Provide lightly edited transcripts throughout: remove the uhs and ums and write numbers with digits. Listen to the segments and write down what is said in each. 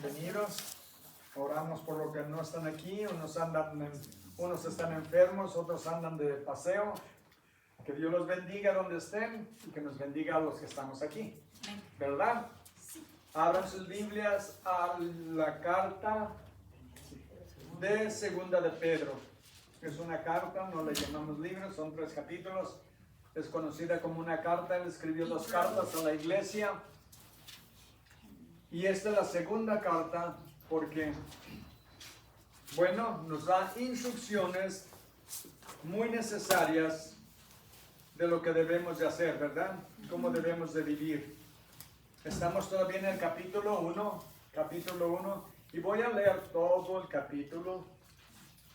bienvenidos. Oramos por los que no están aquí, unos están enfermos, otros andan de paseo. Que Dios los bendiga donde estén y que nos bendiga a los que estamos aquí, ¿verdad? Abran sus Biblias a la carta de Segunda de Pedro. Es una carta, no le llamamos libro, son 3 capítulos. Es conocida como una carta. Él escribió 2 cartas a la iglesia. Y esta es la segunda carta porque, bueno, nos da instrucciones muy necesarias de lo que debemos de hacer, ¿verdad? Cómo debemos de vivir. Estamos todavía en el capítulo 1, y voy a leer todo el capítulo,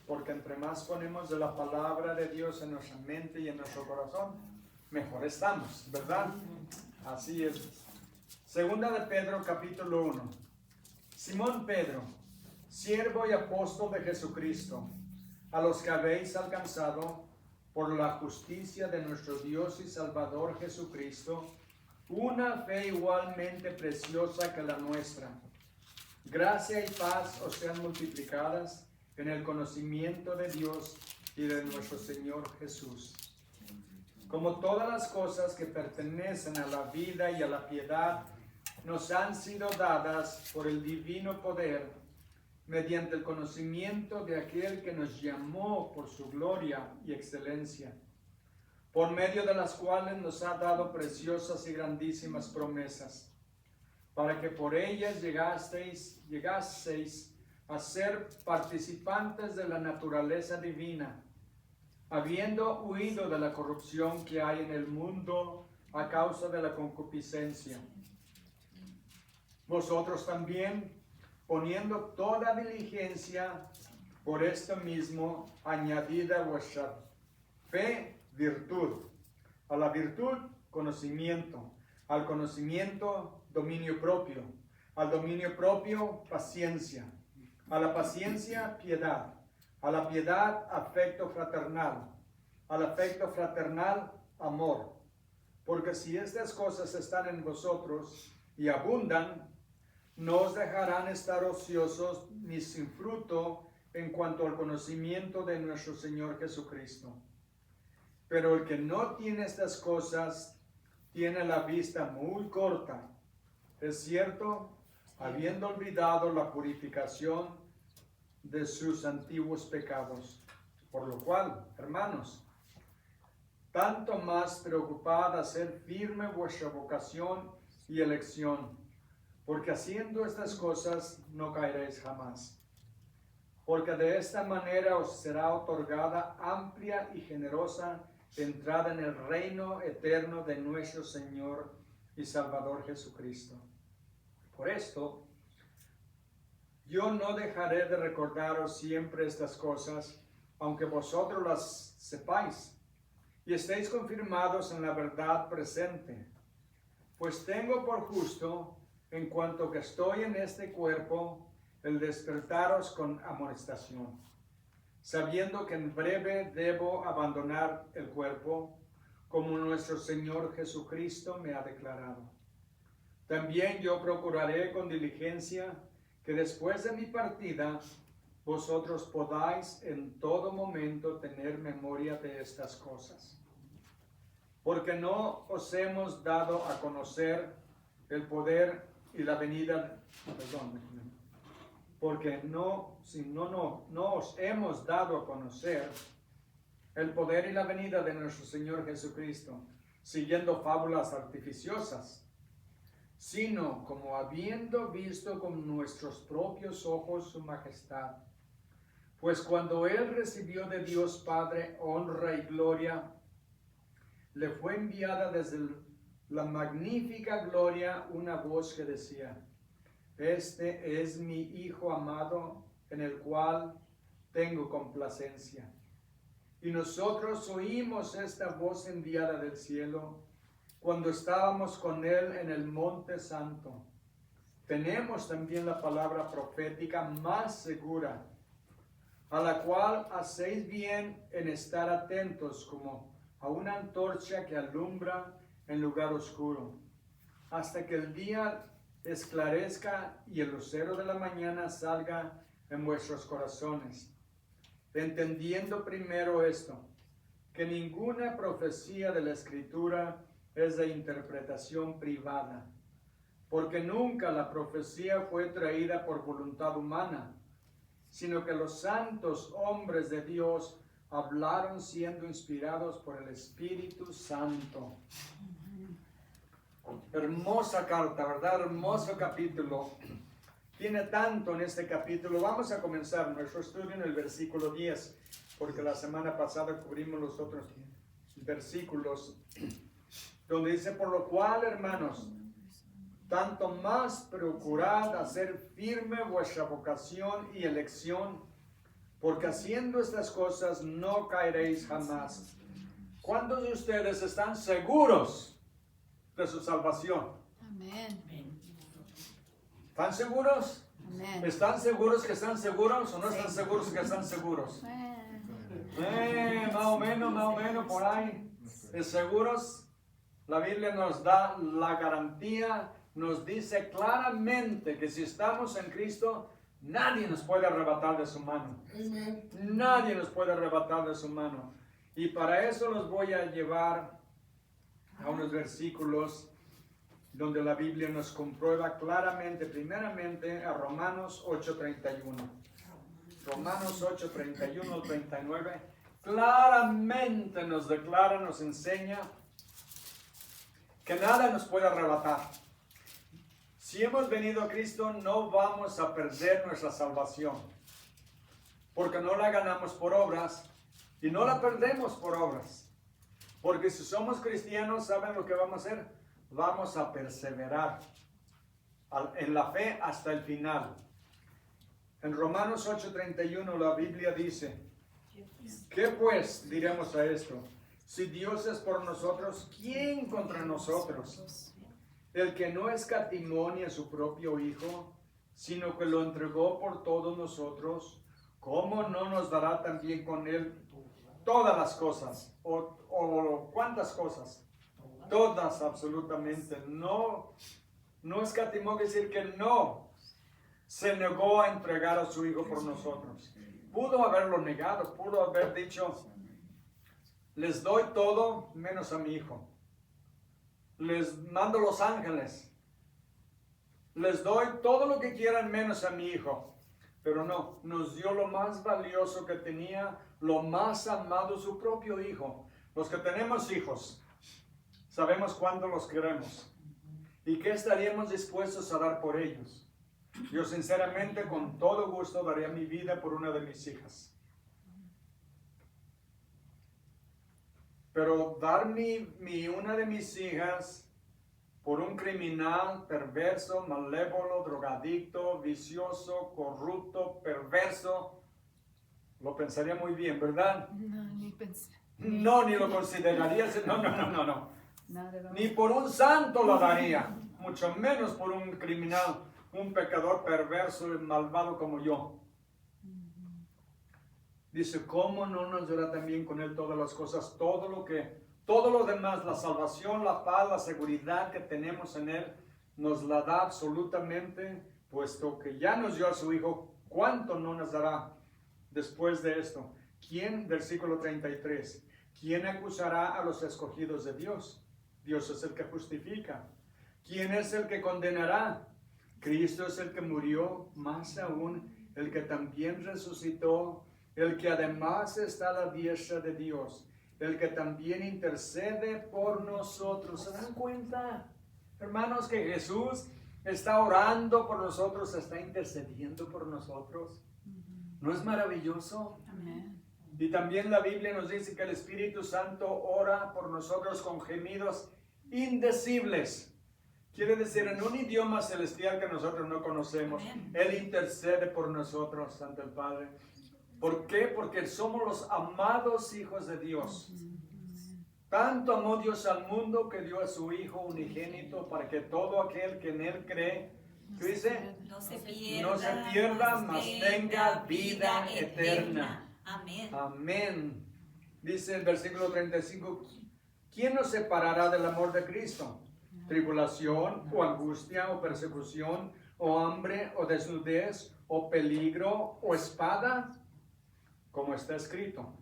porque entre más ponemos de la palabra de Dios en nuestra mente y en nuestro corazón, mejor estamos, ¿verdad? Así es. Segunda de Pedro, capítulo 1. Simón Pedro, siervo y apóstol de Jesucristo, a los que habéis alcanzado por la justicia de nuestro Dios y Salvador Jesucristo, una fe igualmente preciosa que la nuestra. Gracia y paz os sean multiplicadas en el conocimiento de Dios y de nuestro Señor Jesús. Como todas las cosas que pertenecen a la vida y a la piedad nos han sido dadas por el divino poder, mediante el conocimiento de aquel que nos llamó por su gloria y excelencia, por medio de las cuales nos ha dado preciosas y grandísimas promesas, para que por ellas llegaseis a ser participantes de la naturaleza divina, habiendo huido de la corrupción que hay en el mundo a causa de la concupiscencia. Vosotros también, poniendo toda diligencia, por esto mismo, añadida a vuestra fe, virtud. A la virtud, conocimiento. Al conocimiento, dominio propio. Al dominio propio, paciencia. A la paciencia, piedad. A la piedad, afecto fraternal. Al afecto fraternal, amor. Porque si estas cosas están en vosotros y abundan, no os dejarán estar ociosos ni sin fruto en cuanto al conocimiento de nuestro Señor Jesucristo. Pero el que no tiene estas cosas tiene la vista muy corta. Es cierto, habiendo olvidado la purificación de sus antiguos pecados. Por lo cual, hermanos, tanto más preocupad hacer firme vuestra vocación y elección, porque haciendo estas cosas no caeréis jamás. Porque de esta manera os será otorgada amplia y generosa entrada en el reino eterno de nuestro Señor y Salvador Jesucristo. Por esto, yo no dejaré de recordaros siempre estas cosas, aunque vosotros las sepáis y estéis confirmados en la verdad presente. Pues tengo por justo, en cuanto que estoy en este cuerpo, el despertaros con amonestación, sabiendo que en breve debo abandonar el cuerpo, como nuestro Señor Jesucristo me ha declarado. También yo procuraré con diligencia que después de mi partida, vosotros podáis en todo momento tener memoria de estas cosas. Porque no os hemos dado a conocer el poder y la venida, porque no os hemos dado a conocer el poder y la venida de nuestro Señor Jesucristo, siguiendo fábulas artificiosas, sino como habiendo visto con nuestros propios ojos su majestad. Pues cuando Él recibió de Dios Padre honra y gloria, le fue enviada desde la magnífica gloria una voz que decía: este es mi Hijo amado, en el cual tengo complacencia. Y nosotros oímos esta voz enviada del cielo cuando estábamos con Él en el Monte Santo. Tenemos también la palabra profética más segura, a la cual hacéis bien en estar atentos como a una antorcha que alumbra en lugar oscuro, hasta que el día esclarezca y el lucero de la mañana salga en vuestros corazones, entendiendo primero esto, que ninguna profecía de la Escritura es de interpretación privada, porque nunca la profecía fue traída por voluntad humana, sino que los santos hombres de Dios hablaron siendo inspirados por el Espíritu Santo. Hermosa carta, ¿verdad? Hermoso capítulo. Tiene tanto en este capítulo. Vamos a comenzar nuestro estudio en el versículo 10, porque la semana pasada cubrimos los otros versículos, donde dice, por lo cual, hermanos, tanto más procurad hacer firme vuestra vocación y elección, porque haciendo estas cosas no caeréis jamás. ¿Cuántos de ustedes están seguros de su salvación? Amén. ¿Están seguros? Amén. ¿Están seguros que están seguros o no están seguros que están seguros? Más o menos por ahí. ¿Es seguros? La Biblia nos da la garantía, nos dice claramente que si estamos en Cristo, nadie nos puede arrebatar de su mano. Amen. Nadie nos puede arrebatar de su mano. Y para eso los voy a llevar a unos versículos donde la Biblia nos comprueba claramente, primeramente a Romanos 8:31. Romanos 8:31 al 39, claramente nos declara, nos enseña que nada nos puede arrebatar. Si hemos venido a Cristo, no vamos a perder nuestra salvación, porque no la ganamos por obras y no la perdemos por obras. Porque si somos cristianos, ¿saben lo que vamos a hacer? Vamos a perseverar en la fe hasta el final. En Romanos 8:31 la Biblia dice, ¿qué pues diremos a esto? Si Dios es por nosotros, ¿quién contra nosotros? El que no escatimó ni a su propio Hijo, sino que lo entregó por todos nosotros, ¿cómo no nos dará también con él todas las cosas? ¿O cuántas cosas? Todas, absolutamente. No escatimó, quiere decir que no se negó a entregar a su Hijo por nosotros. Pudo haberlo negado, pudo haber dicho, les doy todo menos a mi Hijo. Les mando los ángeles. Les doy todo lo que quieran menos a mi Hijo. Pero no, nos dio lo más valioso que tenía, lo más amado, su propio Hijo. Los que tenemos hijos, sabemos cuánto los queremos y qué estaríamos dispuestos a dar por ellos. Yo sinceramente, con todo gusto, daría mi vida por una de mis hijas. Pero dar una de mis hijas por un criminal, perverso, malévolo, drogadicto, vicioso, corrupto, perverso, lo pensaría muy bien, ¿verdad? No, ni pensé. No, ni lo consideraría. No. Nada de Ni por un santo lo daría, mucho menos por un criminal, un pecador perverso y malvado como yo. Dice, ¿cómo no nos dará también con él todas las cosas? Todo lo demás, la salvación, la paz, la seguridad que tenemos en él, nos la da absolutamente, puesto que ya nos dio a su Hijo. ¿Cuánto no nos dará después de esto? ¿Quién, versículo 33, quién acusará a los escogidos de Dios? Dios es el que justifica. ¿Quién es el que condenará? Cristo es el que murió, más aún, el que también resucitó, el que además está a la diestra de Dios, el que también intercede por nosotros. ¿Se dan cuenta, hermanos, que Jesús está orando por nosotros, está intercediendo por nosotros? ¿No es maravilloso? Amén. Y también la Biblia nos dice que el Espíritu Santo ora por nosotros con gemidos indecibles. Quiere decir, en un idioma celestial que nosotros no conocemos, Él intercede por nosotros ante el Padre. ¿Por qué? Porque somos los amados hijos de Dios. Tanto amó Dios al mundo que dio a su Hijo unigénito para que todo aquel que en Él cree, ¿qué dice? No se pierda, mas tenga vida eterna. Amén. Amén. Dice el versículo 35, ¿quién nos separará del amor de Cristo? tribulación, o angustia, o persecución, o hambre, o desnudez, o peligro, o espada, como está escrito.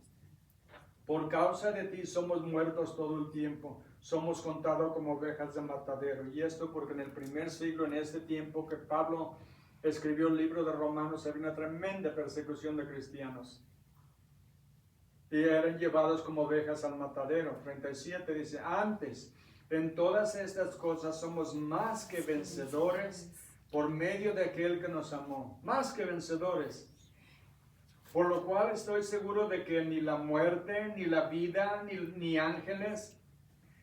Por causa de ti somos muertos todo el tiempo, somos contados como ovejas de matadero. Y esto porque en el primer siglo, en este tiempo que Pablo escribió el libro de Romanos, había una tremenda persecución de cristianos. Y eran llevados como ovejas al matadero. 37 dice, antes, en todas estas cosas somos más que vencedores por medio de aquel que nos amó. Más que vencedores. Por lo cual estoy seguro de que ni la muerte, ni la vida, ni ángeles,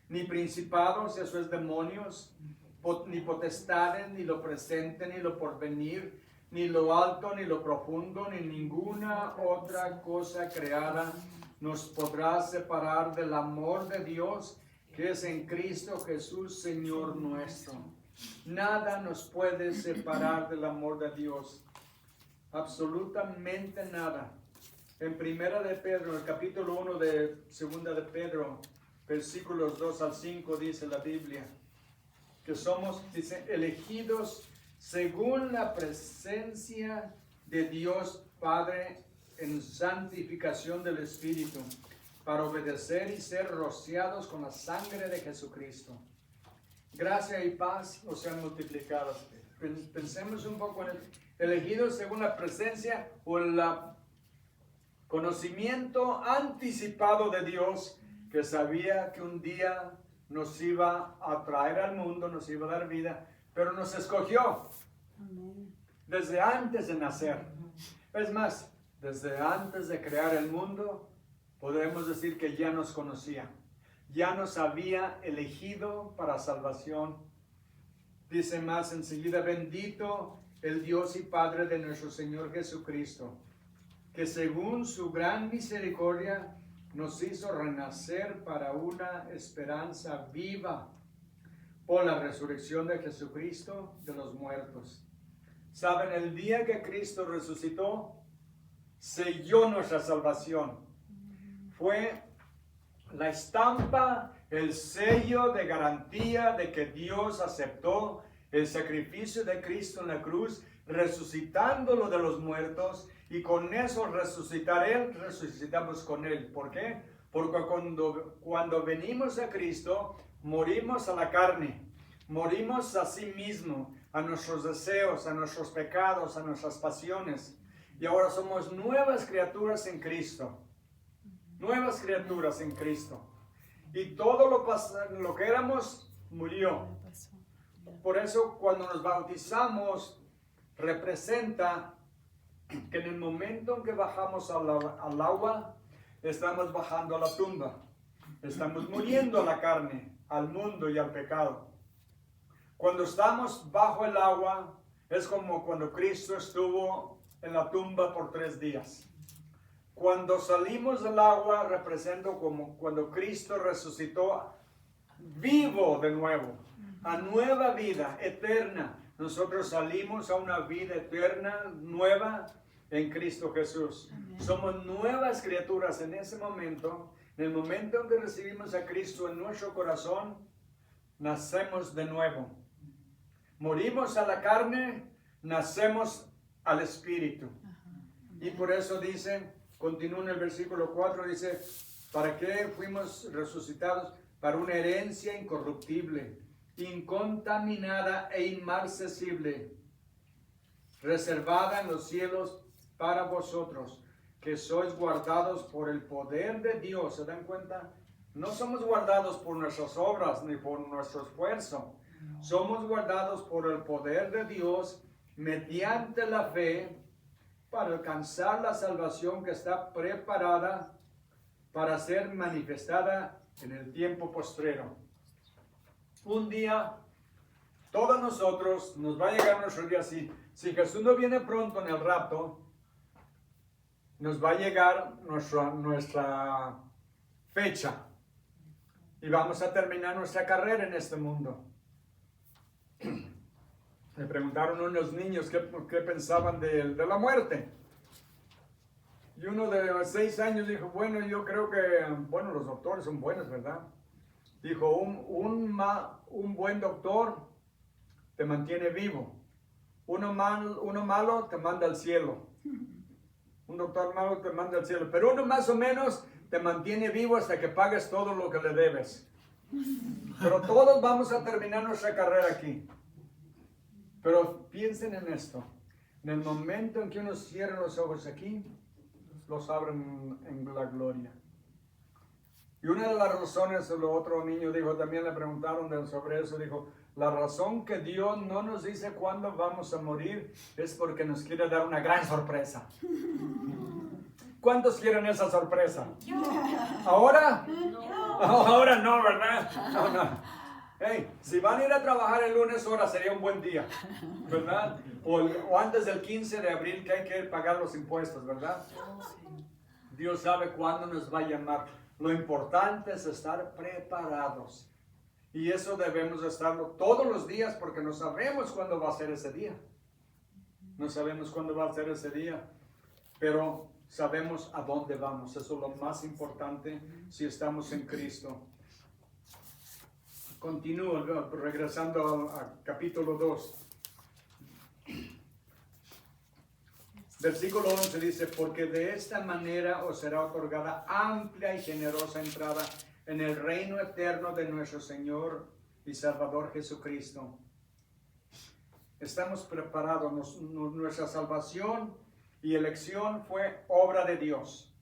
ni principados, eso es demonios, ni potestades, ni lo presente, ni lo porvenir, ni lo alto, ni lo profundo, ni ninguna otra cosa creada nos podrá separar del amor de Dios que es en Cristo Jesús, Señor nuestro. Nada nos puede separar del amor de Dios. Absolutamente nada. En Primera de Pedro, el capítulo 1 de Segunda de Pedro, versículos 2 al 5, dice la Biblia, que somos, dice, elegidos según la presencia de Dios Padre en santificación del Espíritu, para obedecer y ser rociados con la sangre de Jesucristo. Gracia y paz os sean multiplicadas. Pensemos un poco en el elegidos según la presencia o el conocimiento anticipado de Dios, que sabía que un día nos iba a traer al mundo, nos iba a dar vida, pero nos escogió desde antes de nacer. Es más, desde antes de crear el mundo, podemos decir que ya nos conocía, ya nos había elegido para salvación. Dice más enseguida, bendito el Dios y Padre de nuestro Señor Jesucristo, que según su gran misericordia nos hizo renacer para una esperanza viva por la resurrección de Jesucristo de los muertos. ¿Saben? El día que Cristo resucitó, selló nuestra salvación. Fue la estampa, el sello de garantía de que Dios aceptó el sacrificio de Cristo en la cruz, resucitándolo de los muertos, y con eso resucitar Él, resucitamos con Él. ¿Por qué? Porque cuando venimos a Cristo, morimos a la carne, morimos a sí mismo, a nuestros deseos, a nuestros pecados, a nuestras pasiones, y ahora somos nuevas criaturas en Cristo. Nuevas criaturas en Cristo. Y todo lo que éramos murió. Por eso cuando nos bautizamos representa que en el momento en que bajamos al agua, estamos bajando a la tumba. Estamos muriendo a la carne, al mundo y al pecado. Cuando estamos bajo el agua, es como cuando Cristo estuvo en la tumba por 3 días. Cuando salimos del agua, representa como cuando Cristo resucitó vivo de nuevo, a nueva vida eterna. Nosotros salimos a una vida eterna, nueva en Cristo Jesús. Amén. Somos nuevas criaturas en ese momento. En el momento en que recibimos a Cristo en nuestro corazón, nacemos de nuevo. Morimos a la carne, nacemos al Espíritu. Y por eso dice, continúa en el versículo 4, dice, ¿para qué fuimos resucitados? Para una herencia incorruptible, incontaminada e inmarcesible, reservada en los cielos para vosotros, que sois guardados por el poder de Dios. ¿Se dan cuenta? No somos guardados por nuestras obras ni por nuestro esfuerzo. Somos guardados por el poder de Dios mediante la fe para alcanzar la salvación que está preparada para ser manifestada en el tiempo postrero. Un día, todos nosotros, nos va a llegar nuestro día así. Si Jesús no viene pronto en el rapto, nos va a llegar nuestra fecha. Y vamos a terminar nuestra carrera en este mundo. Le preguntaron a unos niños qué pensaban de la muerte. Y uno de 6 años dijo, bueno, yo creo que, los doctores son buenos, ¿verdad? Dijo, un buen doctor te mantiene vivo. Uno malo te manda al cielo. Un doctor malo te manda al cielo. Pero uno más o menos te mantiene vivo hasta que pagues todo lo que le debes. Pero todos vamos a terminar nuestra carrera aquí. Pero piensen en esto. En el momento en que uno cierra los ojos aquí, los abren en la gloria. Y una de las razones, el otro niño dijo, también le preguntaron sobre eso, dijo, la razón que Dios no nos dice cuándo vamos a morir es porque nos quiere dar una gran sorpresa. ¿Cuántos quieren esa sorpresa? ¿Ahora? Ahora no, ¿verdad? No. Hey, si van a ir a trabajar el lunes, ahora sería un buen día, ¿verdad? O antes del 15 de abril que hay que pagar los impuestos, ¿verdad? Dios sabe cuándo nos va a llamar. Lo importante es estar preparados. Y eso debemos estarlo todos los días porque no sabemos cuándo va a ser ese día. No sabemos cuándo va a ser ese día, pero sabemos a dónde vamos. Eso es lo más importante si estamos en Cristo. Continúo, regresando a capítulo 2. Versículo 11 dice, porque de esta manera os será otorgada amplia y generosa entrada en el reino eterno de nuestro Señor y Salvador Jesucristo. Estamos preparados, nuestra salvación y elección fue obra de Dios.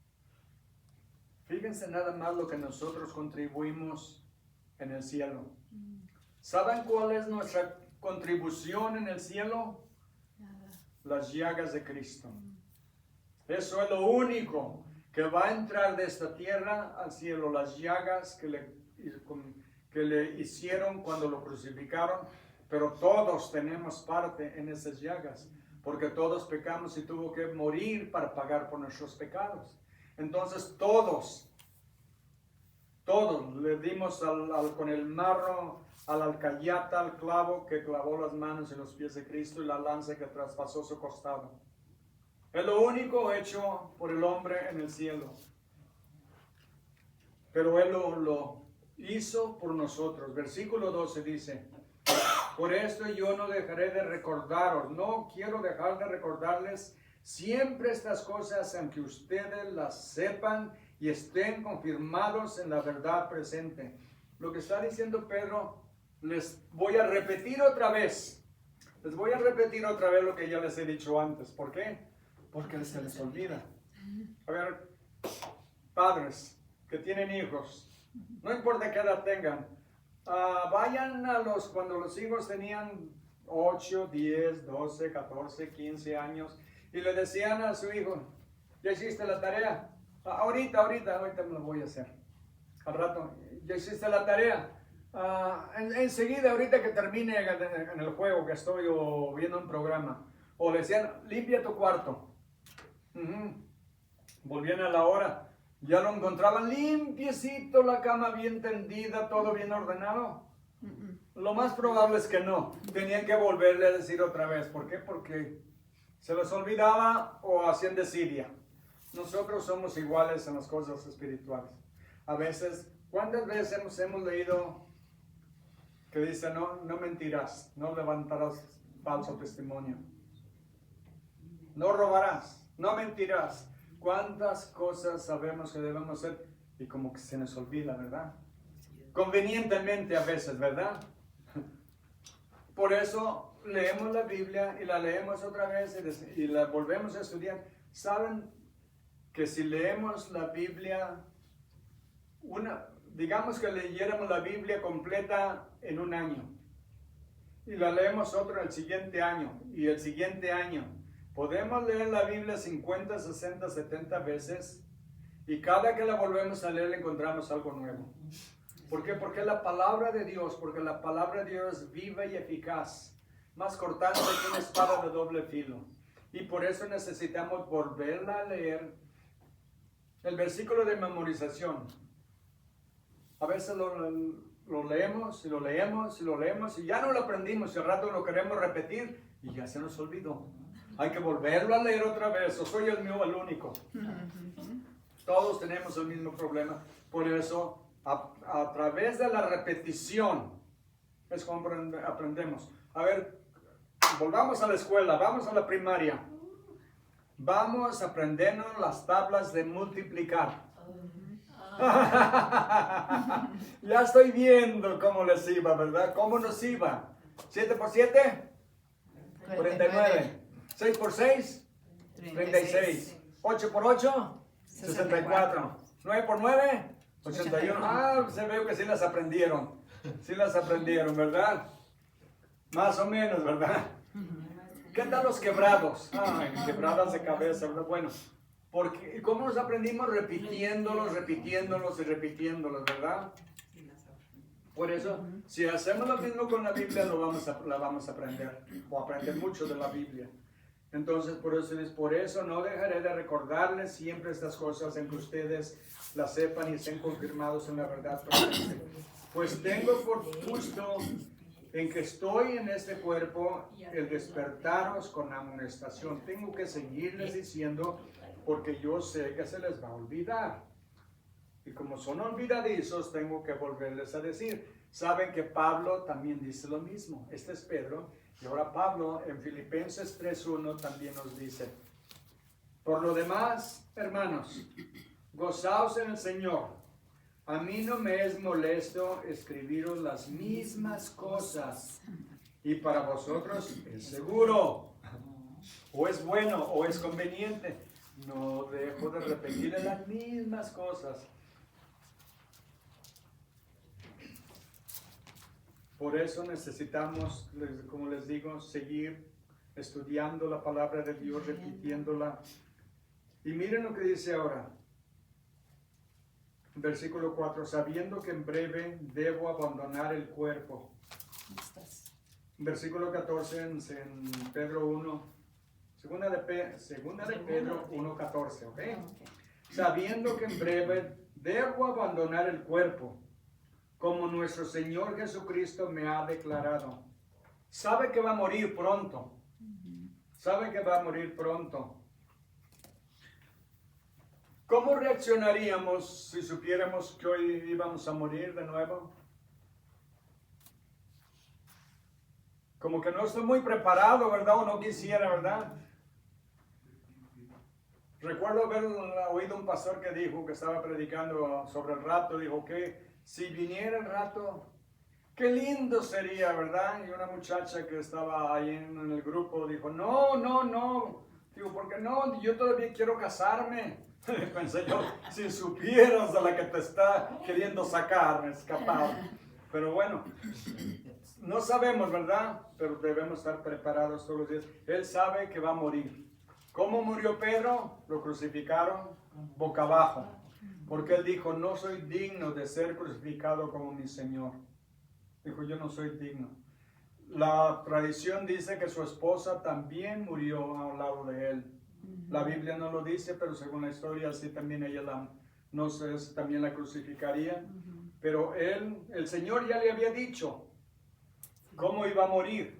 Fíjense nada más lo que nosotros contribuimos en el cielo. ¿Saben cuál es nuestra contribución en el cielo? Las llagas de Cristo. Eso es lo único que va a entrar de esta tierra al cielo. Las llagas que le hicieron cuando lo crucificaron. Pero todos tenemos parte en esas llagas. Porque todos pecamos y tuvo que morir para pagar por nuestros pecados. Entonces todos le dimos con el marro, al alcayata, al clavo que clavó las manos y los pies de Cristo y la lanza que traspasó su costado. Es lo único hecho por el hombre en el cielo. Pero Él lo hizo por nosotros. Versículo 12 dice, por esto yo no dejaré de recordaros, no quiero dejar de recordarles siempre estas cosas, aunque ustedes las sepan y estén confirmados en la verdad presente. Lo que está diciendo Pedro, les voy a repetir otra vez. Les voy a repetir otra vez lo que ya les he dicho antes. ¿Por qué? Porque se les olvida. A ver, padres que tienen hijos, no importa qué edad tengan, vayan cuando los hijos tenían 8, 10, 12, 14, 15 años y le decían a su hijo, ¿ya hiciste la tarea? Ahorita me lo voy a hacer. Al rato, ¿ya hiciste la tarea? Enseguida, ahorita que termine en el juego que estoy o viendo un programa. O le decían, limpia tu cuarto. Volvían a la hora. Ya lo encontraban limpiecito, la cama bien tendida, todo bien ordenado. Lo más probable es que no. Tenían que volverle a decir otra vez. ¿Por qué? Porque se les olvidaba o hacían desidia. Nosotros somos iguales en las cosas espirituales. A veces, ¿cuántas veces hemos leído que dice, no mentirás, no levantarás falso testimonio? No robarás, no mentirás. ¿Cuántas cosas sabemos que debemos hacer? Y como que se nos olvida, ¿verdad? Convenientemente a veces, ¿verdad? Por eso leemos la Biblia y la leemos otra vez y la volvemos a estudiar. ¿Saben que si leemos la Biblia, digamos que leyéramos la Biblia completa en un año y la leemos otro el siguiente año y el siguiente año, podemos leer la Biblia 50, 60, 70 veces y cada que la volvemos a leer encontramos algo nuevo? ¿Por qué? Porque la palabra de Dios, porque la palabra de Dios es viva y eficaz, más cortante que una espada de doble filo, y por eso necesitamos volverla a leer. El versículo de memorización, a veces lo leemos y lo leemos y lo leemos y ya no lo aprendimos y al rato lo queremos repetir y ya se nos olvidó. Hay que volverlo a leer otra vez. O soy el único. Todos tenemos el mismo problema. Por eso a través de la repetición es como aprendemos. A ver, volvamos a la escuela, vamos a la primaria. Vamos a aprendernos las tablas de multiplicar. Ya estoy viendo cómo les iba, ¿verdad? ¿Cómo nos iba? 7 por 7, 49. 6 por 6, 36. 8 por 8, 64. 9 por 9, 81. Ah, se ve que sí las aprendieron. Sí las aprendieron, ¿verdad? Más o menos, ¿verdad? ¿Qué tal los quebrados? Ay, quebradas de cabeza, ¿verdad? Bueno, porque ¿cómo nos aprendimos? Repitiéndolos, repitiéndolos y repitiéndolos, ¿verdad? Por eso, si hacemos lo mismo con la Biblia, la vamos a aprender, o aprender mucho de la Biblia. Entonces, por eso no dejaré de recordarles siempre estas cosas en que ustedes las sepan y estén confirmados en la verdad presente. Pues tengo por justo en que estoy en este cuerpo el despertaros con amonestación. Tengo que seguirles diciendo porque yo sé que se les va a olvidar. Y como son olvidadizos, tengo que volverles a decir. Saben que Pablo también dice lo mismo. Este es Pedro. Y ahora Pablo en Filipenses 3:1 también nos dice: por lo demás, hermanos, gozaos en el Señor. A mí no me es molesto escribiros las mismas cosas. Y para vosotros es seguro. O es bueno o es conveniente. No dejo de repetirles las mismas cosas. Por eso necesitamos, como les digo, seguir estudiando la palabra de Dios, repitiéndola. Y miren lo que dice ahora. Versículo 4. Sabiendo que en breve debo abandonar el cuerpo. Versículo 14 en Pedro 1. Segunda de Pedro 1:14, ¿ok? Sabiendo que en breve debo abandonar el cuerpo, como nuestro Señor Jesucristo me ha declarado. Sabe que va a morir pronto. Sabe que va a morir pronto. ¿Cómo reaccionaríamos si supiéramos que hoy íbamos a morir de nuevo? Como que no estoy muy preparado, ¿verdad? O no quisiera, ¿verdad? Recuerdo haber oído un pastor que dijo, que estaba predicando sobre el rapto, dijo que si viniera el rapto, qué lindo sería, ¿verdad? Y una muchacha que estaba ahí en el grupo dijo, no. Digo, ¿por qué no? Yo todavía quiero casarme. Pensé yo, si supieras a la que te está queriendo sacar, escapar. Pero bueno, no sabemos, ¿verdad? Pero debemos estar preparados todos los días. Él sabe que va a morir. ¿Cómo murió Pedro? Lo crucificaron boca abajo. Porque él dijo, no soy digno de ser crucificado como mi Señor. Dijo, yo no soy digno. La tradición dice que su esposa también murió a un lado de él. La Biblia no lo dice, pero según la historia, así también ella no sé, también la crucificaría. Pero el Señor ya le había dicho cómo iba a morir.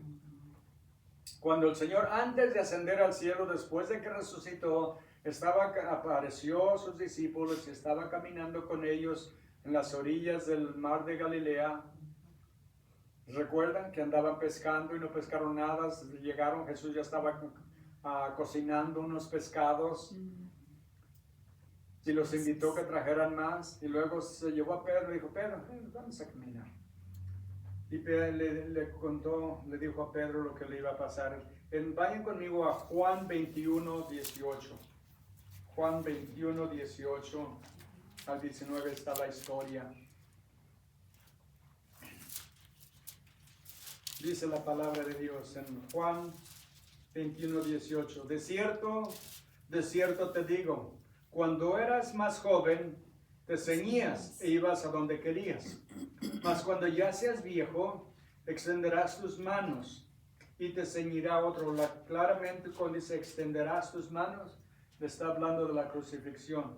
Cuando el Señor, antes de ascender al cielo, después de que resucitó, apareció a sus discípulos y estaba caminando con ellos en las orillas del mar de Galilea. ¿Recuerdan que andaban pescando y no pescaron nada? Llegaron, Jesús ya estaba cocinando unos pescados y los invitó que trajeran más. Y luego se llevó a Pedro y dijo, Pedro, vamos a caminar. Y Pedro le dijo a Pedro lo que le iba a pasar. Vayan conmigo a Juan 21:18. Juan 21:18 al 19 está la historia. Dice la palabra de Dios en Juan 21:18. De cierto te digo, cuando eras más joven, te ceñías e ibas a donde querías. Mas cuando ya seas viejo, extenderás tus manos y te ceñirá otro. Claramente cuando dice extenderás tus manos, le está hablando de la crucifixión.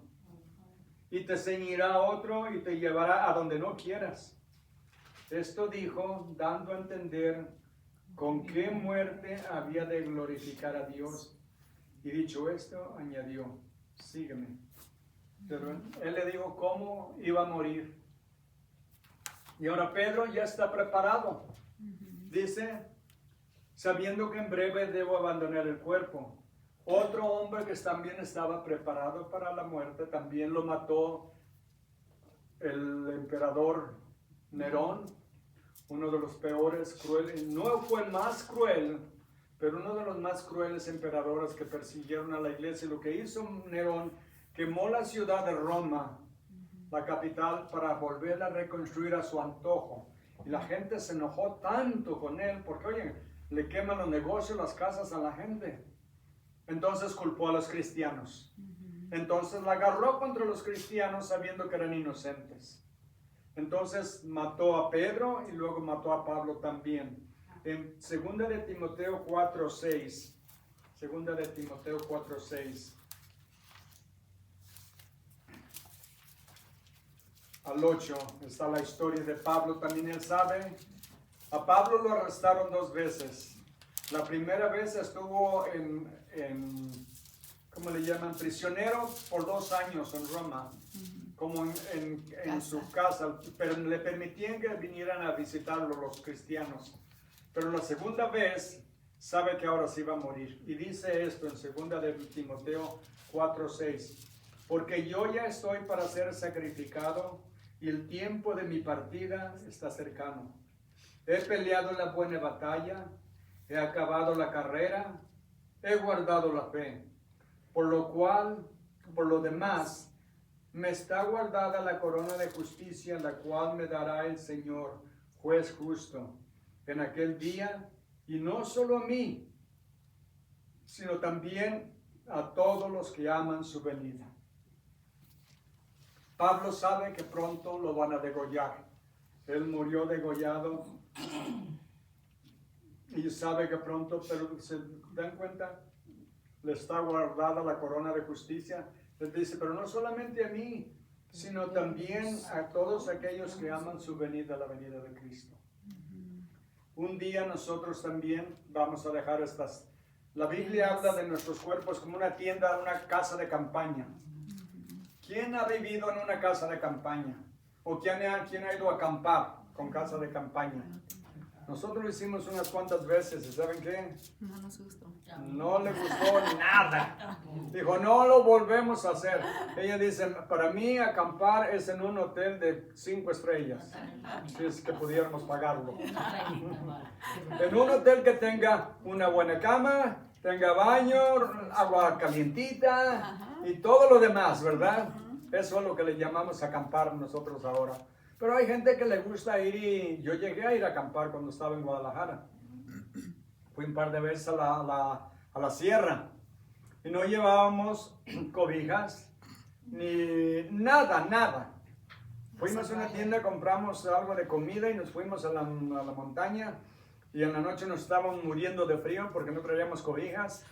Y te ceñirá otro y te llevará a donde no quieras. Esto dijo, dando a entender con qué muerte había de glorificar a Dios. Y dicho esto, añadió, sígueme. Pero él le dijo cómo iba a morir. Y ahora Pedro ya está preparado. Dice, sabiendo que en breve debo abandonar el cuerpo. Otro hombre que también estaba preparado para la muerte, también lo mató el emperador Nerón, uno de los peores, crueles, no fue el más cruel, pero uno de los más crueles emperadores que persiguieron a la iglesia. Lo que hizo Nerón, quemó la ciudad de Roma, la capital, para volverla a reconstruir a su antojo. Y la gente se enojó tanto con él, porque oye, le queman los negocios, las casas a la gente. Entonces culpó a los cristianos. Entonces la agarró contra los cristianos sabiendo que eran inocentes. Entonces mató a Pedro y luego mató a Pablo también. En 2 de Timoteo 4:6, 2 de Timoteo 4:6 al 8 está la historia de Pablo. También él sabe, a Pablo lo arrestaron 2 veces. La primera vez estuvo ¿cómo le llaman? Prisionero por 2 años en Roma, como en su casa, pero le permitían que vinieran a visitarlo los cristianos. Pero la segunda vez sabe que ahora sí va a morir. Y dice esto en 2 de Timoteo 4:6. Porque yo ya estoy para ser sacrificado y el tiempo de mi partida está cercano. He peleado la buena batalla, he acabado la carrera, he guardado la fe. Por lo demás, me está guardada la corona de justicia, la cual me dará el Señor, juez justo, en aquel día, y no solo a mí, sino también a todos los que aman su venida. Pablo sabe que pronto lo van a degollar. Él murió degollado y sabe que pronto, pero se dan cuenta, le está guardada la corona de justicia. Les dice, pero no solamente a mí, sino también a todos aquellos que aman su venida, la venida de Cristo. Un día nosotros también vamos a dejar estas. La Biblia habla de nuestros cuerpos como una tienda, una casa de campaña. ¿Quién ha vivido en una casa de campaña? ¿O quién ha ido a acampar con casa de campaña? Nosotros lo hicimos unas cuantas veces, ¿y saben qué? No nos gustó. No le gustó nada. Dijo, no lo volvemos a hacer. Ella dice, para mí acampar es en un hotel de 5 estrellas. Si es que pudiéramos pagarlo. En un hotel que tenga una buena cama, tenga baño, agua calientita y todo lo demás, ¿verdad? Eso es lo que le llamamos acampar nosotros ahora. Pero hay gente que le gusta ir y yo llegué a ir a acampar cuando estaba en Guadalajara. Fui un par de veces a la sierra y no llevábamos cobijas ni nada. Fuimos a una tienda, compramos algo de comida y nos fuimos a la montaña y en la noche nos estábamos muriendo de frío porque no traíamos cobijas.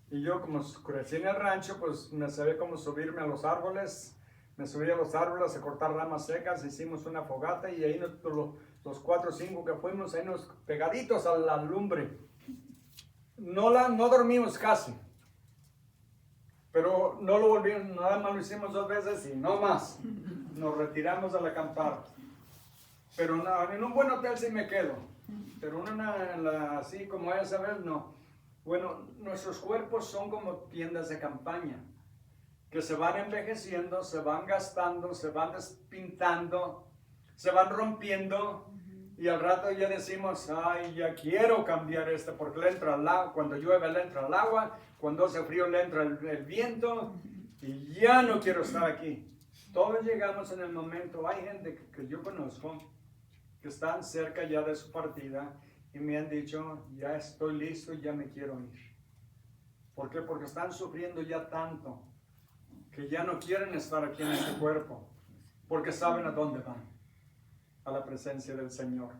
Y yo, como crecí en el rancho, pues me sabía cómo subirme a los árboles. Me subí a los árboles a cortar ramas secas, hicimos una fogata y ahí los 4 o 5 que fuimos, ahí nos pegaditos a la lumbre. No dormimos casi, pero no lo volvimos, nada más lo hicimos 2 veces y no más. Nos retiramos al acampar. Pero en un buen hotel sí me quedo, pero así como esa vez no. Bueno, nuestros cuerpos son como tiendas de campaña, que se van envejeciendo, se van gastando, se van despintando, se van rompiendo y al rato ya decimos, ay, ya quiero cambiar porque le entra al agua, cuando llueve le entra el agua, cuando hace frío le entra el viento y ya no quiero estar aquí. Todos llegamos en el momento, hay gente que yo conozco que están cerca ya de su partida y me han dicho, ya estoy listo, ya me quiero ir. ¿Por qué? Porque están sufriendo ya tanto que ya no quieren estar aquí en este cuerpo, porque saben a dónde van, a la presencia del Señor.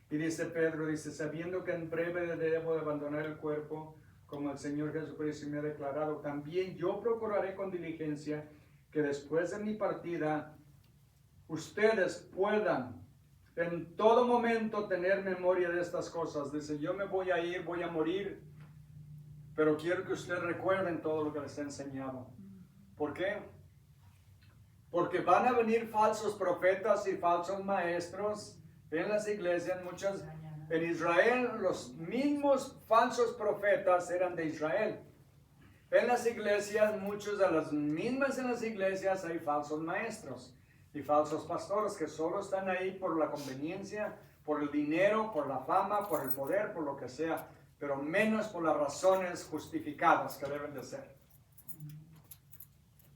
Y dice Pedro, dice, sabiendo que en breve debo abandonar el cuerpo, como el Señor Jesucristo me ha declarado, también yo procuraré con diligencia que después de mi partida, ustedes puedan en todo momento tener memoria de estas cosas. Dice, yo me voy a ir, voy a morir, pero quiero que ustedes recuerden todo lo que les he enseñado. ¿Por qué? Porque van a venir falsos profetas y falsos maestros En las iglesias, muchas, en Israel, los mismos falsos profetas eran de Israel. En las iglesias, muchos de las mismas en las iglesias hay falsos maestros y falsos pastores que solo están ahí por la conveniencia, por el dinero, por la fama, por el poder, por lo que sea, pero menos por las razones justificadas que deben de ser.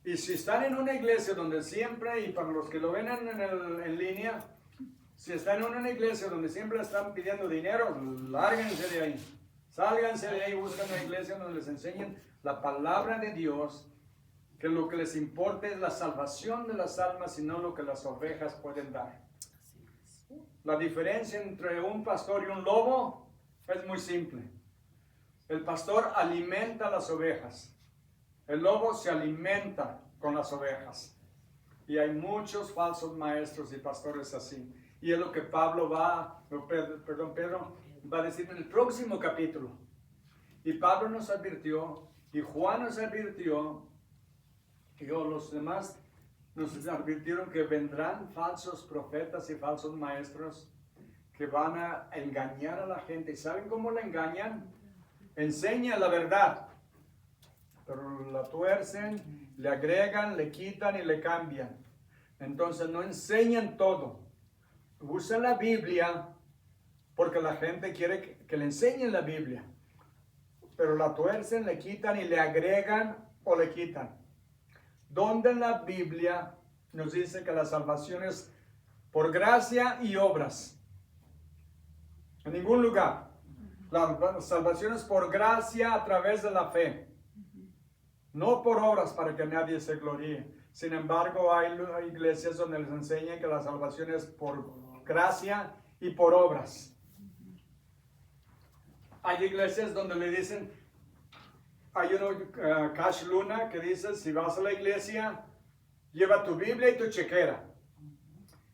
Y si están en una iglesia donde siempre, y para los que lo ven en línea, si están en una iglesia donde siempre están pidiendo dinero, lárguense de ahí. Sálganse de ahí, buscan una iglesia donde les enseñen la palabra de Dios, que lo que les importa es la salvación de las almas y no lo que las ovejas pueden dar. La diferencia entre un pastor y un lobo es muy simple. El pastor alimenta las ovejas. El lobo se alimenta con las ovejas. Y hay muchos falsos maestros y pastores así. Y es lo que Pedro va a decir en el próximo capítulo. Y Pablo nos advirtió, y Juan nos advirtió, y los demás nos advirtieron que vendrán falsos profetas y falsos maestros que van a engañar a la gente. ¿Y saben cómo la engañan? Enseñan la verdad, pero la tuercen, le agregan, le quitan y le cambian. Entonces no enseñan todo. Usan la Biblia porque la gente quiere que le enseñen la Biblia. Pero la tuercen, le quitan y le agregan o le quitan. Donde en la Biblia nos dice que la salvación es por gracia y obras. En ningún lugar. La salvación es por gracia a través de la fe. No por obras para que nadie se gloríe. Sin embargo, hay iglesias donde les enseñan que la salvación es por gracia y por obras. Hay iglesias donde le dicen, hay uno, Cash Luna, que dice, si vas a la iglesia, lleva tu Biblia y tu chequera.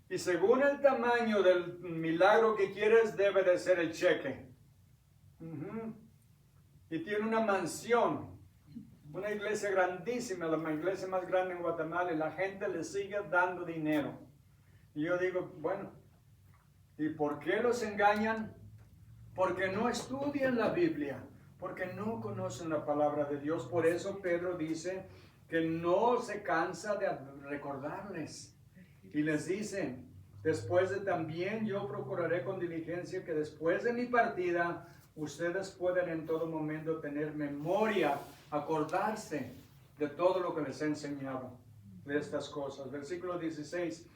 Y según el tamaño del milagro que quieres, debe de ser el cheque. Y tiene una mansión, una iglesia grandísima, la iglesia más grande en Guatemala, y la gente le sigue dando dinero. Y yo digo, bueno, ¿y por qué los engañan? Porque no estudian la Biblia, porque no conocen la palabra de Dios. Por eso Pedro dice que no se cansa de recordarles. Y les dice, después de también yo procuraré con diligencia que después de mi partida, ustedes puedan en todo momento tener memoria, acordarse de todo lo que les he enseñado, de estas cosas. Versículo 16,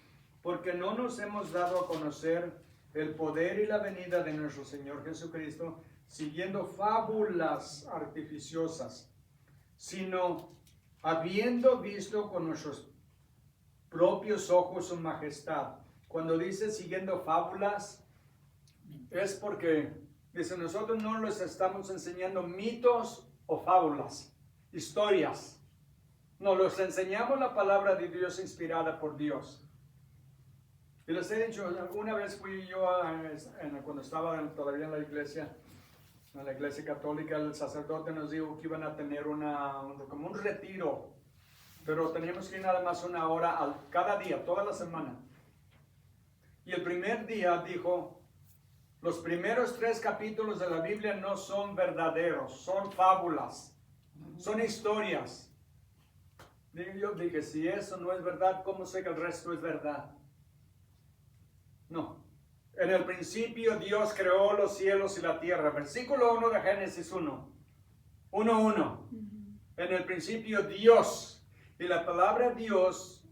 porque no nos hemos dado a conocer el poder y la venida de nuestro Señor Jesucristo siguiendo fábulas artificiosas, sino habiendo visto con nuestros propios ojos su majestad. Cuando dice siguiendo fábulas, es porque, dice, nosotros no les estamos enseñando mitos o fábulas, historias. No, les enseñamos la palabra de Dios inspirada por Dios. Y les he dicho, una vez fui yo, cuando estaba todavía en la iglesia católica, el sacerdote nos dijo que iban a tener como un retiro, pero teníamos que ir nada más una hora cada día, toda la semana. Y el primer día dijo, los primeros 3 capítulos de la Biblia no son verdaderos, son fábulas, son historias. Yo dije, si eso no es verdad, ¿cómo sé que el resto es verdad? No. En el principio Dios creó los cielos y la tierra. Versículo 1 de Génesis 1. 1:1. En el principio Dios. Y la palabra Dios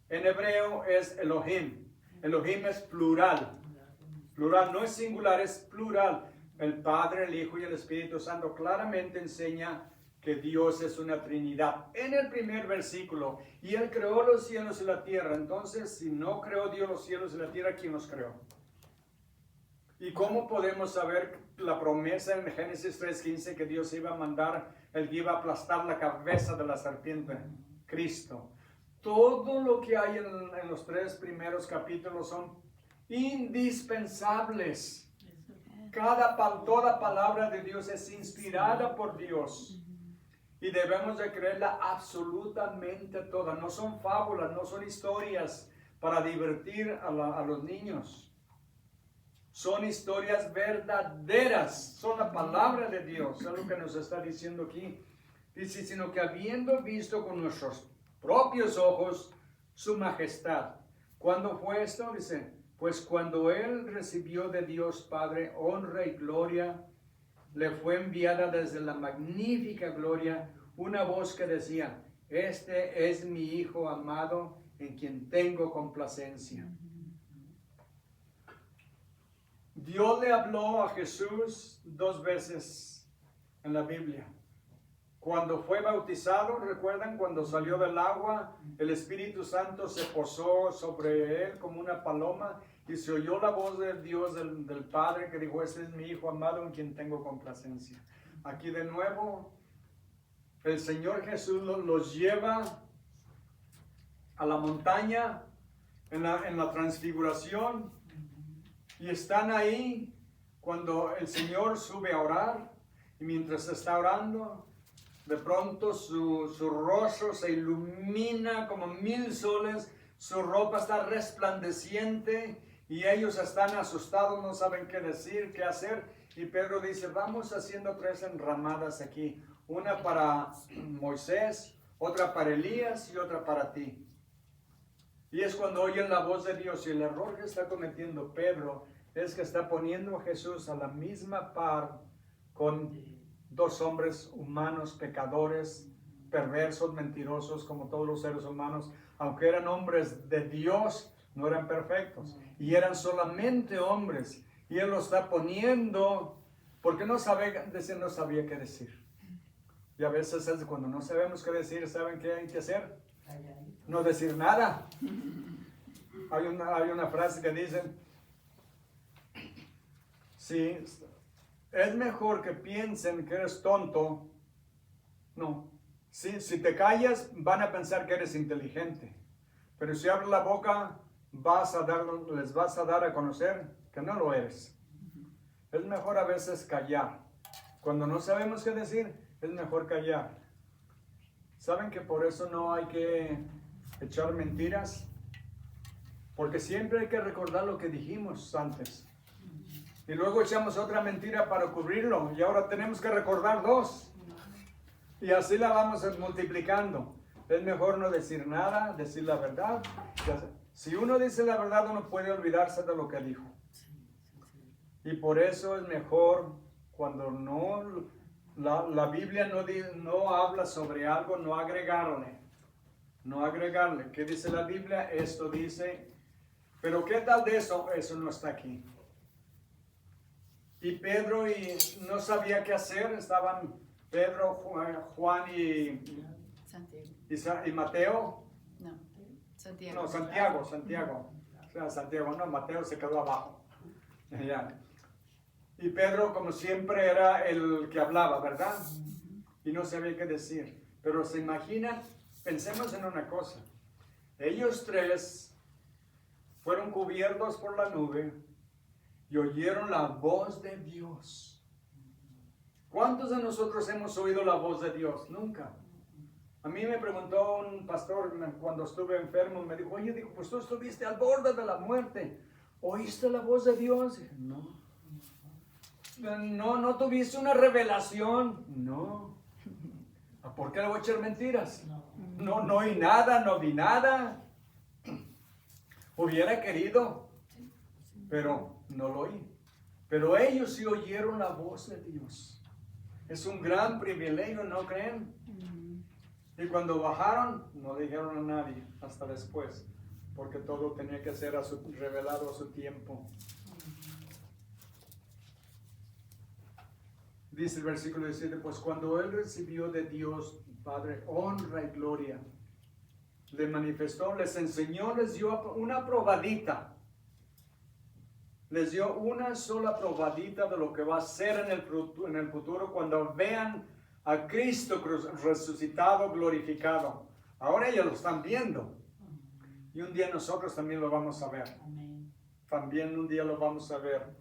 en hebreo es Elohim. Elohim es plural. Plural, no es singular, es plural. El Padre, el Hijo y el Espíritu Santo claramente enseña que Dios es una Trinidad. En el primer versículo, y Él creó los cielos y la tierra. Entonces, si no creó Dios los cielos y la tierra, ¿quién los creó? ¿Y cómo podemos saber la promesa en Génesis 3:15 que Dios iba a mandar, Él iba a aplastar la cabeza de la serpiente? Cristo. Todo lo que hay en los 3 primeros capítulos son indispensables. Toda palabra de Dios es inspirada por Dios. Y debemos de creerla absolutamente toda. No son fábulas, no son historias para divertir a los niños. son historias verdaderas, son la palabra de Dios, es lo que nos está diciendo aquí. Dice, sino que habiendo visto con nuestros propios ojos su majestad. ¿Cuándo fue esto? Dice, pues cuando él recibió de Dios Padre honra y gloria, le fue enviada desde la magnífica gloria una voz que decía, este es mi Hijo amado en quien tengo complacencia. Dios le habló a Jesús 2 veces en la Biblia. Cuando fue bautizado, ¿recuerdan? Cuando salió del agua, el Espíritu Santo se posó sobre él como una paloma y se oyó la voz de Dios, del Padre, que dijo, este es mi Hijo amado en quien tengo complacencia. Aquí de nuevo, el Señor Jesús los lleva a la montaña en la transfiguración y están ahí cuando el Señor sube a orar y mientras está orando, de pronto su rostro se ilumina como 1000 soles, su ropa está resplandeciente y ellos están asustados, no saben qué decir, qué hacer. Y Pedro dice, vamos haciendo 3 enramadas aquí, una para Moisés, otra para Elías y otra para ti. Y es cuando oyen la voz de Dios, y el error que está cometiendo Pedro es que está poniendo a Jesús a la misma par con 2 hombres humanos, pecadores, perversos, mentirosos, como todos los seres humanos. Aunque eran hombres de Dios, no eran perfectos. Y eran solamente hombres. Y Él lo está poniendo porque no sabía qué decir. Y a veces es cuando no sabemos qué decir, ¿saben qué hay que hacer? No decir nada. Hay una frase que dicen, sí, es mejor que piensen que eres tonto. No. Si te callas, van a pensar que eres inteligente. Pero si abres la boca, les vas a dar a conocer que no lo eres. Es mejor a veces callar. Cuando no sabemos qué decir, es mejor callar. ¿Saben que por eso no hay que echar mentiras? Porque siempre hay que recordar lo que dijimos antes. Y luego echamos otra mentira para cubrirlo. Y ahora tenemos que recordar 2. Y así la vamos multiplicando. Es mejor no decir nada, decir la verdad. Si uno dice la verdad, uno puede olvidarse de lo que dijo. Y por eso es mejor cuando la Biblia no habla sobre algo, no agregarle. No agregarle. ¿Qué dice la Biblia? Esto dice. Pero ¿qué tal de eso? Eso no está aquí. Y Pedro no sabía qué hacer. Estaban Pedro, Juan y Mateo. No, Santiago. No, Santiago. O sea, Santiago, no, Mateo se quedó abajo. Ya. Y Pedro, como siempre, era el que hablaba, ¿verdad? Y no sabía qué decir. Pero se imaginan, pensemos en una cosa. Ellos 3 fueron cubiertos por la nube y oyeron la voz de Dios. ¿Cuántos de nosotros hemos oído la voz de Dios? Nunca. A mí me preguntó un pastor cuando estuve enfermo, me dijo, oye, pues tú estuviste al borde de la muerte. ¿Oíste la voz de Dios? Y dije, no. ¿No tuviste una revelación? No. ¿Por qué le voy a echar mentiras? No oí nada, no vi nada. Hubiera querido, pero no lo oí. Pero ellos sí oyeron la voz de Dios. Es un gran privilegio, ¿no creen? Y cuando bajaron, no dijeron a nadie hasta después, porque todo tenía que ser revelado a su tiempo. Dice el versículo 17, pues cuando él recibió de Dios Padre honra y gloria, le manifestó, les enseñó, les dio una probadita. Les dio una sola probadita de lo que va a ser en el futuro cuando vean a Cristo resucitado, glorificado. Ahora ellos lo están viendo. Y un día nosotros también lo vamos a ver. También un día lo vamos a ver.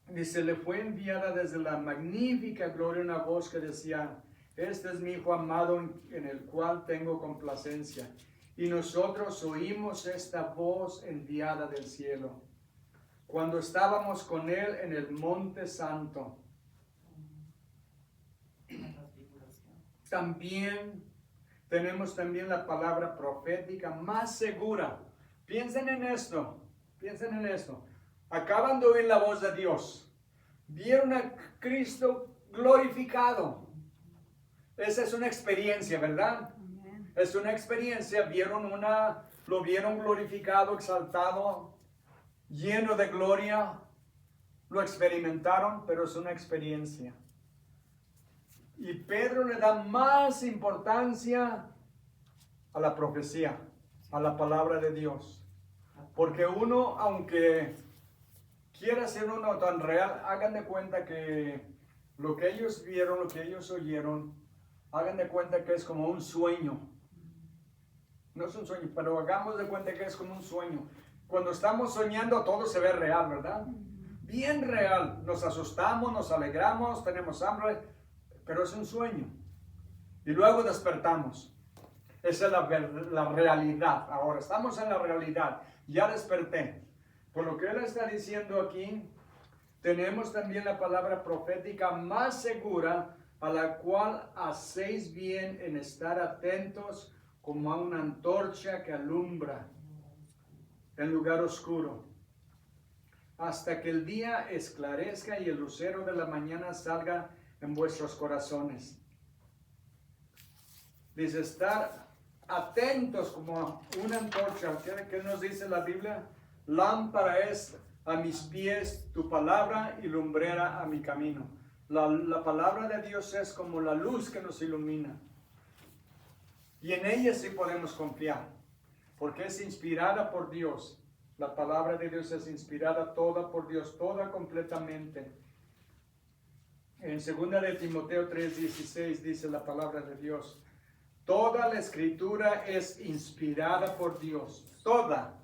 Dice, le fue enviada desde la magnífica gloria una voz que decía, este es mi Hijo amado en el cual tengo complacencia. Y nosotros oímos esta voz enviada del cielo. cuando estábamos con Él en el Monte Santo. También tenemos también la palabra profética más segura. Piensen en esto, piensen en esto. Acaban de oír la voz de Dios. Vieron a Cristo glorificado. Esa es una experiencia, ¿verdad? Amen. Es una experiencia. Lo vieron glorificado, exaltado, lleno de gloria. Lo experimentaron, pero es una experiencia. Y Pedro le da más importancia a la profecía, a la palabra de Dios. Porque uno, aunque quiera ser uno tan real, hagan de cuenta que lo que ellos vieron, lo que ellos oyeron, hagan de cuenta que es como un sueño. No es un sueño, pero hagamos de cuenta que es como un sueño. Cuando estamos soñando todo se ve real, ¿verdad? Bien real. Nos asustamos, nos alegramos, tenemos hambre, pero es un sueño. Y luego despertamos. Esa es la realidad. Ahora estamos en la realidad. Ya desperté. Por lo que él está diciendo aquí, tenemos también la palabra profética más segura, a la cual hacéis bien en estar atentos como a una antorcha que alumbra en lugar oscuro, hasta que el día esclarezca y el lucero de la mañana salga en vuestros corazones. Dice, estar atentos como una antorcha. ¿Qué nos dice la Biblia? Lámpara es a mis pies tu palabra y lumbrera a mi camino. La palabra de Dios es como la luz que nos ilumina. Y en ella sí podemos confiar, porque es inspirada por Dios. La palabra de Dios es inspirada toda por Dios, toda completamente. En 2 de Timoteo 3:16 dice la palabra de Dios, toda la escritura es inspirada por Dios, toda.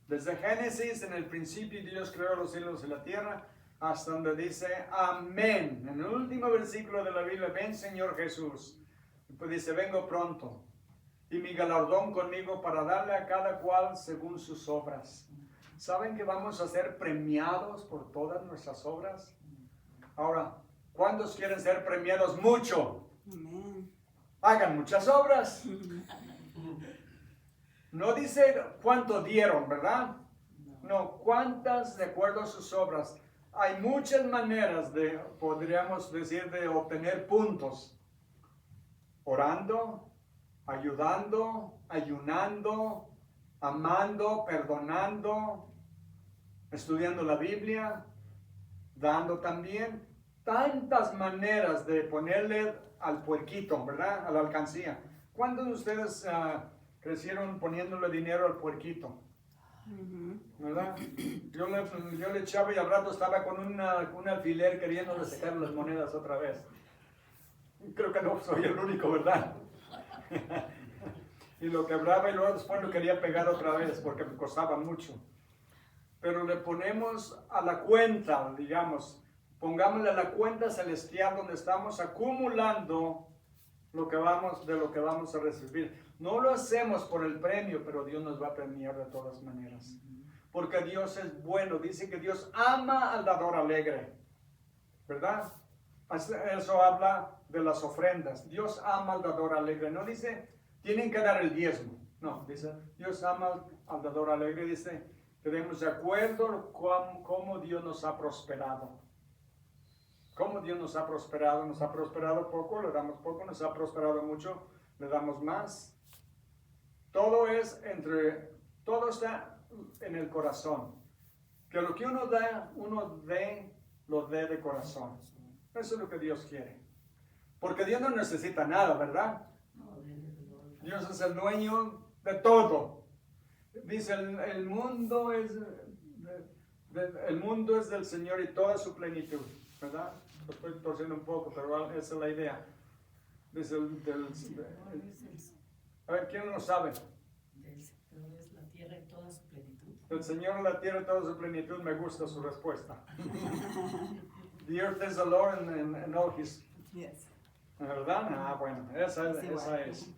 Desde Génesis, en el principio Dios creó los cielos y la tierra, hasta donde dice amén. En el último versículo de la Biblia, ven Señor Jesús. Y pues dice, vengo pronto. Y mi galardón conmigo para darle a cada cual según sus obras. ¿Saben que vamos a ser premiados por todas nuestras obras? Ahora, ¿cuántos quieren ser premiados mucho? Amen. Hagan muchas obras. No dice cuánto dieron, ¿verdad? No, cuántas de acuerdo a sus obras. Hay muchas maneras de, podríamos decir, de obtener puntos. Orando, ayudando, ayunando, amando, perdonando, estudiando la Biblia, dando también. Tantas maneras de ponerle al puerquito, ¿verdad? A la alcancía. ¿Cuántos de ustedes crecieron poniéndole dinero al puerquito? ¿Verdad? Yo le echaba y al rato estaba con un alfiler queriéndole sacar las monedas otra vez. Creo que no soy el único, ¿verdad? Y lo quebraba y luego después lo quería pegar otra vez porque me costaba mucho. Pero le ponemos a la cuenta, digamos, pongámosle a la cuenta celestial donde estamos acumulando lo que vamos a recibir. No lo hacemos por el premio, pero Dios nos va a premiar de todas maneras. Porque Dios es bueno. Dice que Dios ama al dador alegre. ¿Verdad? Eso habla de las ofrendas. Dios ama al dador alegre. No dice, tienen que dar el diezmo. No, dice, Dios ama al dador alegre. Dice, que demos de acuerdo con cómo Dios nos ha prosperado. Cómo Dios nos ha prosperado poco, le damos poco, nos ha prosperado mucho, le damos más. Todo está en el corazón. Que lo que uno da, lo dé de corazón. Eso es lo que Dios quiere. Porque Dios no necesita nada, ¿verdad? Dios es el dueño de todo. Dice, el mundo es del Señor y toda su plenitud, ¿verdad? Lo estoy torciendo un poco, pero esa es la idea. Dice, a ver, ¿quién lo sabe? Del Señor es la tierra y toda su plenitud. El Señor la tierra y toda su plenitud, me gusta su respuesta. The earth is the Lord and all his... Yes. ¿Verdad? Ah, bueno, esa es.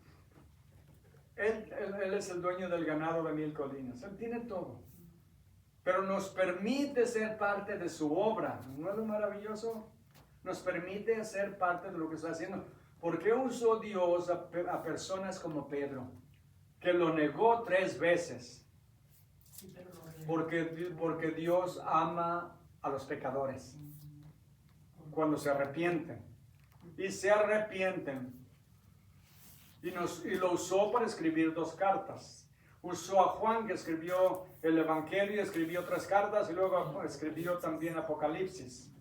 Él es el dueño del ganado de 1000 colinas. Él tiene todo. pero nos permite ser parte de su obra. ¿No es lo maravilloso? Nos permite ser parte de lo que está haciendo. ¿Por qué usó Dios a personas como Pedro, que lo negó 3 veces? Sí, pero lo Porque Dios ama a los pecadores cuando se arrepienten. Y se arrepienten. Y lo usó para escribir 2 cartas. Usó a Juan, que escribió el Evangelio, escribió 3 cartas y luego escribió también Apocalipsis.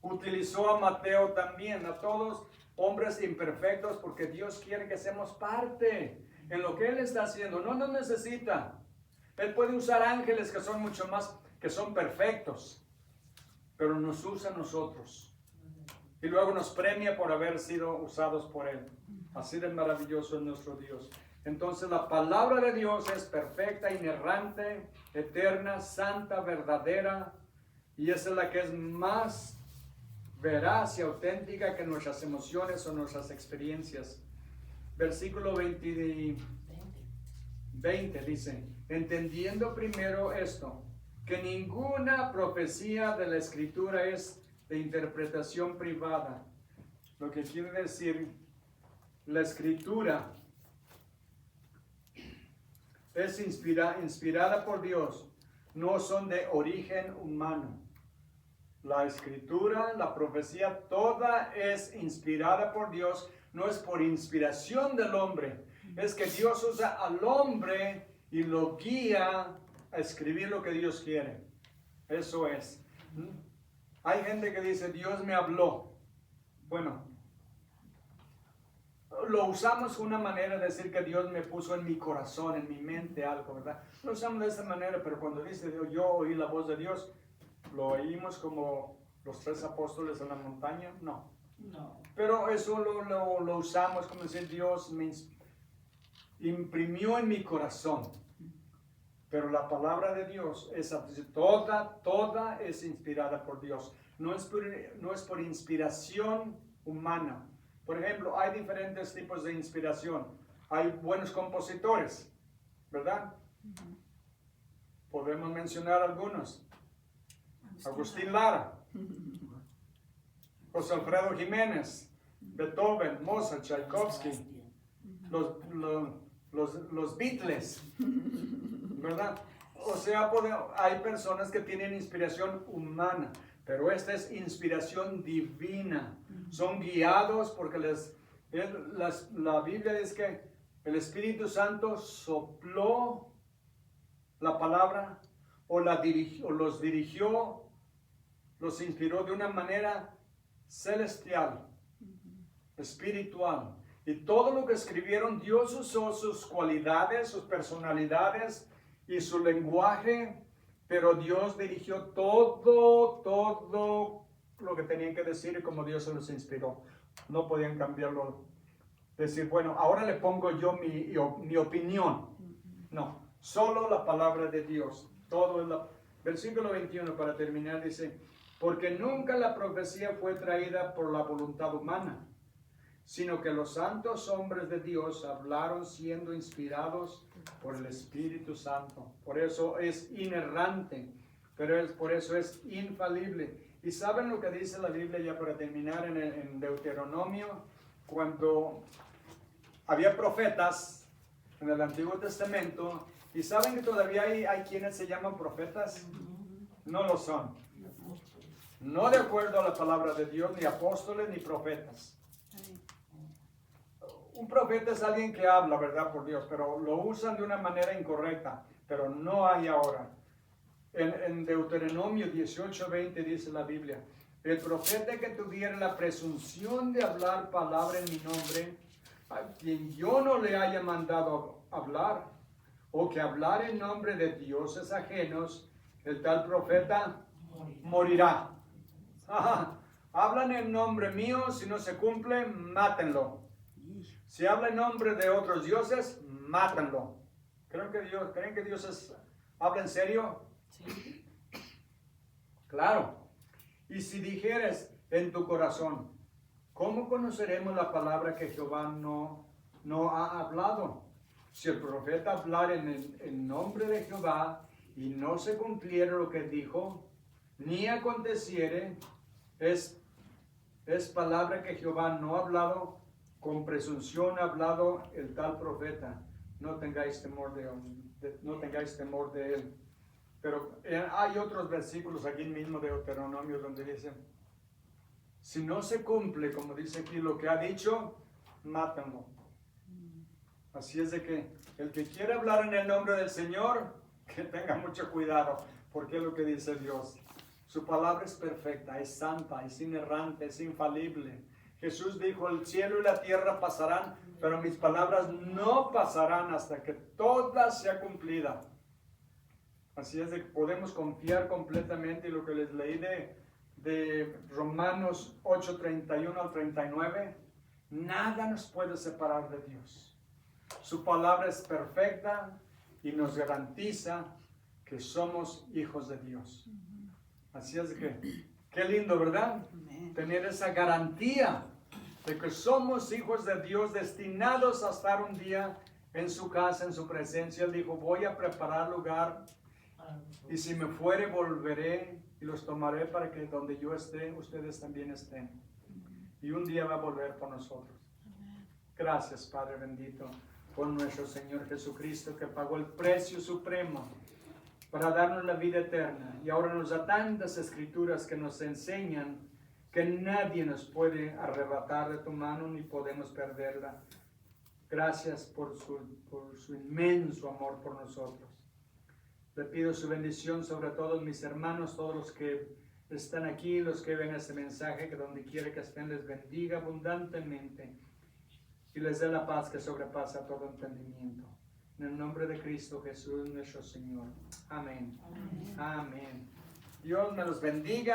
Utilizó a Mateo también, a todos hombres imperfectos, porque Dios quiere que seamos parte en lo que Él está haciendo. No nos necesita. Él puede usar ángeles que son mucho más, que son perfectos, pero nos usa a nosotros. Y luego nos premia por haber sido usados por Él. Así de maravilloso es nuestro Dios. Entonces la palabra de Dios es perfecta, inerrante, eterna, santa, verdadera. Y esa es la que es más veraz y auténtica que nuestras emociones o nuestras experiencias. Versículo 20 dice: entendiendo primero esto, que ninguna profecía de la Escritura es de interpretación privada. Lo que quiere decir, la Escritura es inspirada por Dios, no son de origen humano. La Escritura, la profecía, toda es inspirada por Dios, no es por inspiración del hombre. Es que Dios usa al hombre y lo guía a escribir lo que Dios quiere. Eso es. Hay gente que dice, Dios me habló. Bueno, lo usamos una manera de decir que Dios me puso en mi corazón, en mi mente algo, ¿verdad? Lo usamos de esta manera, pero cuando dice yo oí la voz de Dios, ¿lo oímos como los 3 apóstoles en la montaña? No. No. Pero eso lo usamos como decir, Dios me imprimió en mi corazón. Pero la palabra de Dios es toda es inspirada por Dios. No es por inspiración humana. Por ejemplo, hay diferentes tipos de inspiración. Hay buenos compositores, ¿verdad? Podemos mencionar algunos. Agustín Lara, José Alfredo Jiménez, Beethoven, Mozart, Tchaikovsky, los Beatles, ¿verdad? O sea, hay personas que tienen inspiración humana, pero esta es inspiración divina. Son guiados porque la Biblia dice que el Espíritu Santo sopló la palabra o los dirigió, los inspiró de una manera celestial, espiritual. Y todo lo que escribieron, Dios usó sus cualidades, sus personalidades y su lenguaje, pero Dios dirigió todo lo que tenían que decir y como Dios se los inspiró. No podían cambiarlo. Decir, bueno, ahora le pongo yo mi opinión. No, solo la palabra de Dios. Todo es Versículo 21 para terminar dice, porque nunca la profecía fue traída por la voluntad humana, sino que los santos hombres de Dios hablaron siendo inspirados por el Espíritu Santo. Por eso es inerrante, por eso es infalible. ¿Y saben lo que dice la Biblia ya para terminar en Deuteronomio? Cuando había profetas en el Antiguo Testamento, ¿y saben que todavía hay quienes se llaman profetas? No lo son. No de acuerdo a la palabra de Dios, ni apóstoles ni profetas. Un profeta es alguien que habla, ¿verdad? Por Dios, pero lo usan de una manera incorrecta, pero no hay ahora. En Deuteronomio 18:20 dice la Biblia, el profeta que tuviera la presunción de hablar palabra en mi nombre, a quien yo no le haya mandado hablar, o que hablar en nombre de dioses ajenos, el tal profeta morirá. Hablan en nombre mío, si no se cumple, mátenlo. Si habla en nombre de otros dioses, mátanlo. ¿Creen que Dios habla en serio? Sí. Claro. Y si dijeres en tu corazón, ¿cómo conoceremos la palabra que Jehová no ha hablado? Si el profeta hablar en nombre de Jehová y no se cumpliere lo que dijo, ni aconteciere, es palabra que Jehová no ha hablado, con presunción ha hablado el tal profeta. No tengáis temor no tengáis temor de él. Pero hay otros versículos aquí mismo de Deuteronomio donde dice, si no se cumple, como dice aquí, lo que ha dicho, mátanlo. Así es de que el que quiere hablar en el nombre del Señor, que tenga mucho cuidado, porque es lo que dice Dios. Su palabra es perfecta, es santa, es inerrante, es infalible. Jesús dijo, el cielo y la tierra pasarán, pero mis palabras no pasarán hasta que toda sea cumplida. Así es de que podemos confiar completamente en lo que les leí de Romanos 8, 31 al 39. Nada nos puede separar de Dios. Su palabra es perfecta y nos garantiza que somos hijos de Dios. Así es de que, qué lindo, ¿verdad? Amén. Tener esa garantía de que somos hijos de Dios destinados a estar un día en su casa, en su presencia. Él dijo, voy a preparar lugar y si me fuere volveré y los tomaré para que donde yo esté, ustedes también estén. Y un día va a volver por nosotros. Gracias, Padre bendito, por nuestro Señor Jesucristo que pagó el precio supremo para darnos la vida eterna. Y ahora nos da tantas escrituras que nos enseñan que nadie nos puede arrebatar de tu mano ni podemos perderla. Gracias por su inmenso amor por nosotros. Le pido su bendición sobre todos mis hermanos, todos los que están aquí, los que ven este mensaje, que donde quiera que estén les bendiga abundantemente y les dé la paz que sobrepasa todo entendimiento. En el nombre de Cristo Jesús nuestro Señor. Amén. Amén. Dios me los bendiga.